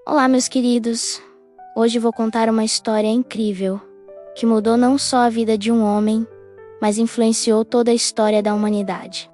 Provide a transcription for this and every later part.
Olá, meus queridos! Hoje vou contar uma história incrível, que mudou não só a vida de um homem, mas influenciou toda a história da humanidade.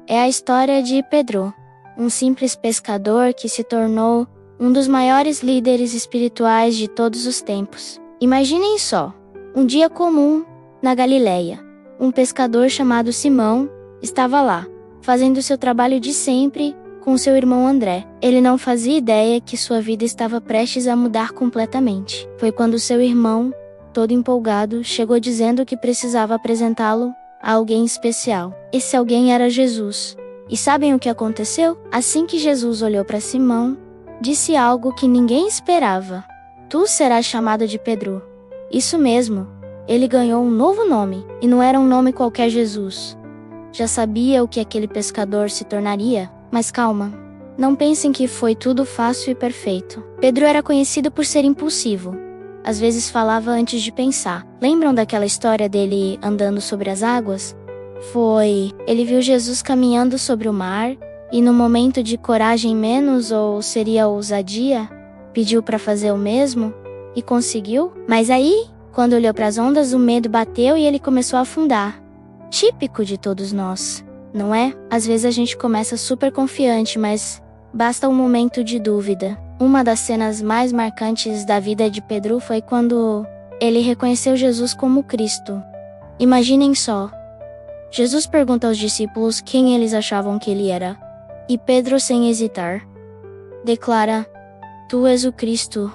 É a história de Pedro, um simples pescador que se tornou um dos maiores líderes espirituais de todos os tempos. Imaginem só, um dia comum na Galileia. Um pescador chamado Simão estava lá, fazendo seu trabalho de sempre com seu irmão André. Ele não fazia ideia que sua vida estava prestes a mudar completamente. Foi quando seu irmão, todo empolgado, chegou dizendo que precisava apresentá-lo a alguém especial. Esse alguém era Jesus. E sabem o que aconteceu? Assim que Jesus olhou para Simão, disse algo que ninguém esperava: "Tu serás chamado de Pedro." Isso mesmo, ele ganhou um novo nome, e não era um nome qualquer. Jesus já sabia o que aquele pescador se tornaria. Mas calma, não pensem que foi tudo fácil e perfeito. Pedro era conhecido por ser impulsivo. Às vezes falava antes de pensar. Lembram daquela história dele andando sobre as águas? Ele viu Jesus caminhando sobre o mar, e no momento de coragem menos, ou seria ousadia, pediu para fazer o mesmo, e conseguiu. Mas aí, quando olhou para as ondas, o medo bateu e ele começou a afundar. Típico de todos nós, não é? Às vezes a gente começa super confiante, mas basta um momento de dúvida. Uma das cenas mais marcantes da vida de Pedro foi quando ele reconheceu Jesus como Cristo. Imaginem só. Jesus pergunta aos discípulos quem eles achavam que ele era. E Pedro, sem hesitar, declara: "Tu és o Cristo,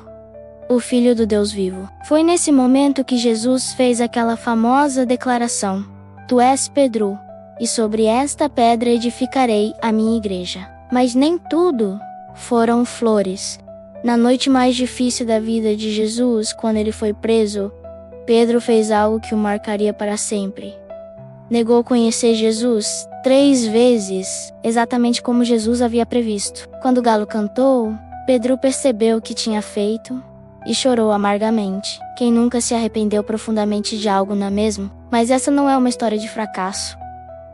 o Filho do Deus vivo." Foi nesse momento que Jesus fez aquela famosa declaração: "Tu és Pedro, e sobre esta pedra edificarei a minha igreja." Mas nem tudo foram flores. Na noite mais difícil da vida de Jesus, quando ele foi preso, Pedro fez algo que o marcaria para sempre. Negou conhecer Jesus 3 vezes, exatamente como Jesus havia previsto. Quando o galo cantou, Pedro percebeu o que tinha feito e chorou amargamente. Quem nunca se arrependeu profundamente de algo, não é mesmo? Mas essa não é uma história de fracasso.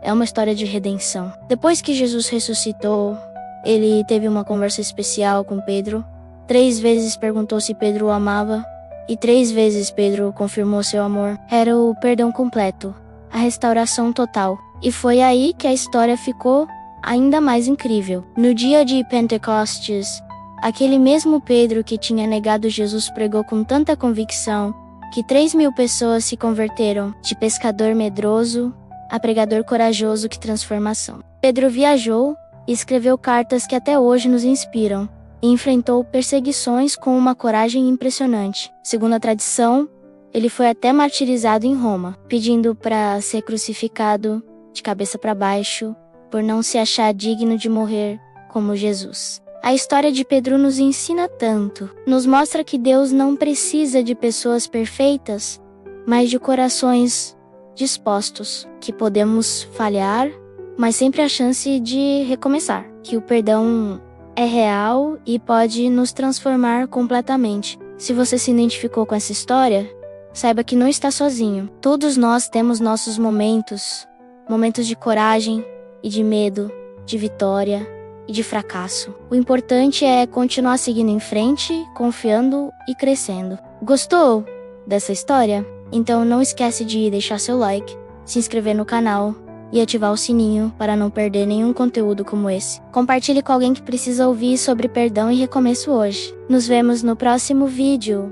É uma história de redenção. Depois que Jesus ressuscitou, ele teve uma conversa especial com Pedro. 3 vezes perguntou se Pedro o amava, e 3 vezes Pedro confirmou seu amor. Era o perdão completo, a restauração total. E foi aí que a história ficou ainda mais incrível. No dia de Pentecostes, aquele mesmo Pedro que tinha negado Jesus pregou com tanta convicção que 3.000 pessoas se converteram, de pescador medroso a pregador corajoso. Que transformação! Pedro viajou e escreveu cartas que até hoje nos inspiram, e enfrentou perseguições com uma coragem impressionante. Segundo a tradição, ele foi até martirizado em Roma, pedindo para ser crucificado de cabeça para baixo, por não se achar digno de morrer como Jesus. A história de Pedro nos ensina tanto. Nos mostra que Deus não precisa de pessoas perfeitas, mas de corações dispostos, que podemos falhar, mas sempre há chance de recomeçar, que o perdão é real e pode nos transformar completamente. Se você se identificou com essa história, saiba que não está sozinho. Todos nós temos nossos momentos de coragem e de medo, de vitória e de fracasso. O importante é continuar seguindo em frente, confiando e crescendo. Gostou dessa história? Então não esquece de deixar seu like, se inscrever no canal e ativar o sininho para não perder nenhum conteúdo como esse. Compartilhe com alguém que precisa ouvir sobre perdão e recomeço hoje. Nos vemos no próximo vídeo.